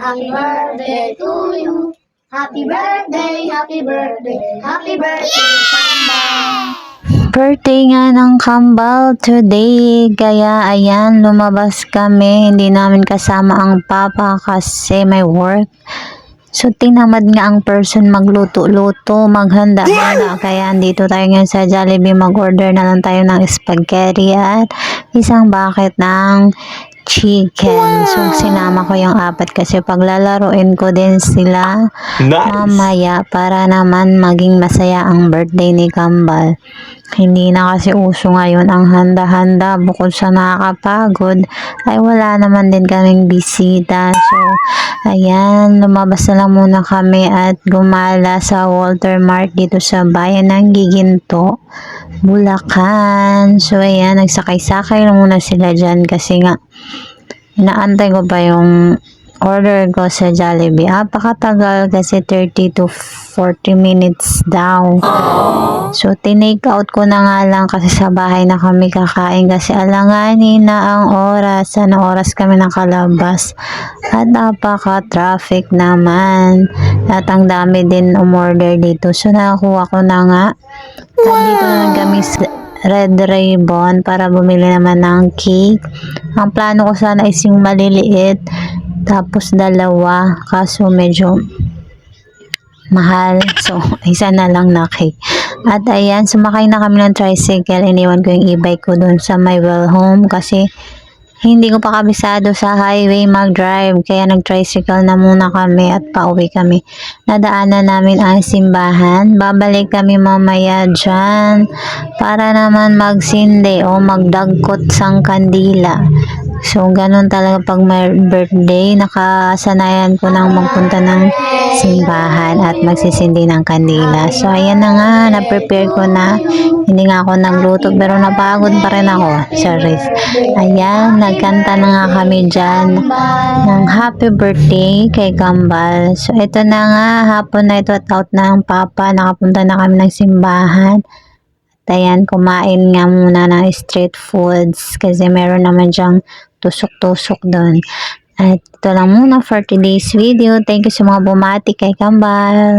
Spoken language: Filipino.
Happy birthday to you. Happy birthday, happy birthday, happy birthday, Kamba. Birthday nga ng Kambal today, kaya ayan, lumabas kami. Hindi namin kasama ang papa kasi may work. So tinamad nga ang person magluto-luto, maghanda-handa. Kaya andito tayo ngayon sa Jollibee, mag-order na lang tayo ng spaghetti at isang bucket ng chicken. So sinama ko yung apat kasi paglalaruin ko din sila mamaya para naman maging masaya ang birthday ni Kambal. Hindi na kasi uso ngayon ang handa-handa. Bukod sa nakakapagod ay wala naman din kaming bisita. So ayan, lumabas na lang muna kami at gumala sa Walter Mart dito sa bayan ng Giginto, Bulacan. So ayan, nagsakay-sakay lang muna sila dyan kasi nga inaantay ko pa yung order ko sa Jollibee. Pakatagal kasi 30 to 40 minutes daw. So tinake out ko na nga lang kasi sa bahay na kami kakain kasi alanganin na ang oras. Anong oras kami nakalabas at napaka-traffic naman at ang dami din umorder dito. So nakakuha ko na nga at dito na lang kami sa Red Ribbon para bumili naman ng cake. Ang plano ko sana is yung maliliit tapos dalawa, kaso medyo mahal. So, isa na lang na cake. At ayan, sumakay na kami ng tricycle. Iniwan ko yung e-bike ko dun sa my well home kasi hindi ko pa kabisado sa highway mag-drive. Kaya nag-tricycle na muna kami at pauwi kami. Nadaanan namin ang simbahan. Babalik kami mamaya dyan para naman magsindi o magdagkot sang kandila. So, ganun talaga pag may birthday. Nakasanayan ko nang magpunta ng simbahan at magsisindi ng kandila. So, ayan na nga. Na-prepare ko na. Hindi nga ako nagluto pero napagod pa rin ako. Sorry. Ayan, nagkanta na nga kami dyan ng happy birthday kay Kambal. So, ito na nga. Hapon na ito at out na ang papa. Nakapunta na kami ng simbahan. Ayan, kumain nga muna ng street foods kasi meron naman dyang tusok-tusok doon. At ito lang muna for today's video. Thank you sa mga bumati kay Kambal.